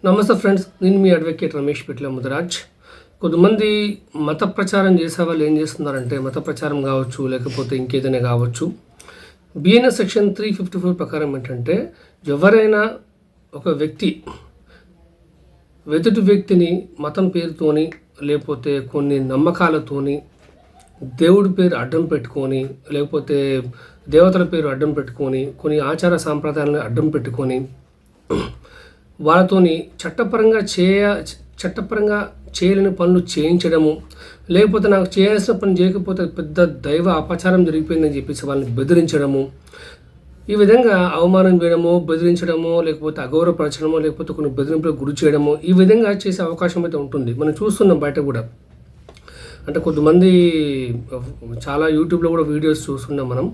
నమస్తే ఫ్రెండ్స్, నేను మీ అడ్వకేట్ రమేష్ పిట్ల ముదిరాజ్. కొంతమంది మత ప్రచారం చేసే వాళ్ళు ఏం చేస్తున్నారంటే, మత ప్రచారం కావచ్చు లేకపోతే ఇంకేదైనా కావచ్చు, బిఎన్ఎస్ సెక్షన్ 354 ప్రకారం ఏంటంటే, ఎవరైనా ఒక వ్యక్తి ఎదుటి వ్యక్తిని మతం పేరుతోని లేకపోతే కొన్ని నమ్మకాలతోని దేవుడి పేరు అడ్డం పెట్టుకొని లేకపోతే దేవతల పేరు అడ్డం పెట్టుకొని కొన్ని ఆచార సాంప్రదాయాలను అడ్డం పెట్టుకొని వాళ్ళతోని చట్టపరంగా చేయలేని పనులు చేయించడము, లేకపోతే నాకు చేయాల్సిన పని చేయకపోతే పెద్ద దైవ అపచారం జరిగిపోయిందని చెప్పేసి వాళ్ళని బెదిరించడము, ఈ విధంగా అవమానం చేయడము, బెదిరించడము, లేకపోతే అగౌరవపరచడము, లేకపోతే కొన్ని బెదిరింపులకు గురి చేయడము, ఈ విధంగా చేసే అవకాశం అయితే ఉంటుంది. మనం చూస్తున్నాం బయట కూడా. అంటే కొంతమంది చాలా యూట్యూబ్లో కూడా వీడియోస్ చూస్తున్నాం మనం.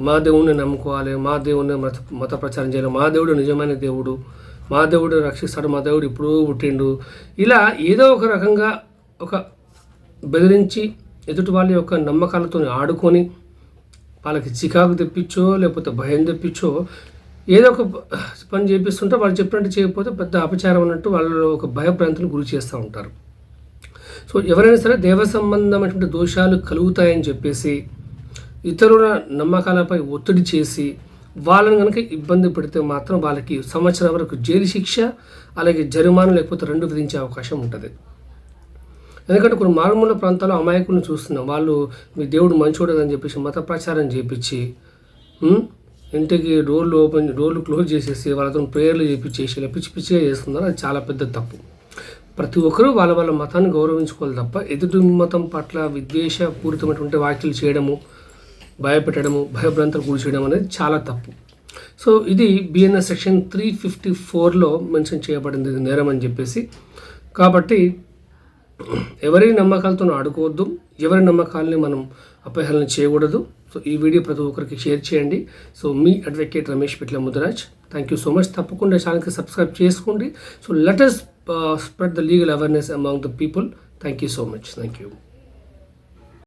మా దేవుడిని నమ్ముకోవాలి, మా దేవుడిని మత ప్రచారం చేయాలి, మా దేవుడు నిజమైన దేవుడు, మా దేవుడు రక్షిస్తాడు, మా దేవుడు ఇప్పుడు పుట్టిండు, ఇలా ఏదో ఒక రకంగా ఒక బెదిరించి ఎదుటి వాళ్ళ యొక్క నమ్మకాలతో ఆడుకొని వాళ్ళకి చికాకు తెప్పించో లేకపోతే భయం తెప్పించో ఏదో ఒక పని చేపిస్తుంటే వాళ్ళు చెప్పినట్టు చేయకపోతే పెద్ద అపచారం అన్నట్టు వాళ్ళు ఒక భయభ్రాంతులు గురి చేస్తూ ఉంటారు. సో ఎవరైనా సరే దేవ సంబంధమైనటువంటి దోషాలు కలుగుతాయని చెప్పేసి ఇతరుల నమ్మకాలపై ఒత్తిడి చేసి వాళ్ళని కనుక ఇబ్బంది పెడితే మాత్రం వాళ్ళకి సంవత్సరం వరకు జైలు శిక్ష, అలాగే జరిమానా లేకపోతే 2 విధించే అవకాశం ఉంటుంది. ఎందుకంటే కొన్ని మారుమూల ప్రాంతాల్లో అమాయకులను చూస్తున్నాం. వాళ్ళు మీ దేవుడు మంచోడు అని చెప్పేసి మత ప్రచారం చేపించి ఇంటికి డోర్లు క్లోజ్ చేసేసి వాళ్ళతో ప్రేయర్లు చేపించేసి ఇలా పిచ్చిగా చేస్తున్నారు. అది చాలా పెద్ద తప్పు. ప్రతి ఒక్కరూ వాళ్ళ మతాన్ని గౌరవించుకోవాలి తప్ప ఎదుటి మతం పట్ల విద్వేషపూరితమైనటువంటి వ్యాఖ్యలు చేయడము, భయపెట్టడము, భయభ్రాంతులు గురి చేయడం అనేది చాలా తప్పు. సో ఇది బిఎన్ఎస్ సెక్షన్ 354లో మెన్షన్ చేయబడింది, ఇది నేరం అని చెప్పేసి. కాబట్టి ఎవరి నమ్మకాలతో ఆడుకోవద్దు, ఎవరి నమ్మకాలని మనం అపహరణ చేయకూడదు. సో ఈ వీడియో ప్రతి ఒక్కరికి షేర్ చేయండి. So me advocate Ramesh Pitla Mudiraj. Thank you so much. తప్పకుండా ఛానల్కి సబ్స్క్రైబ్ చేసుకోండి. So let us spread the legal awareness among the people. Thank you so much. Thank you.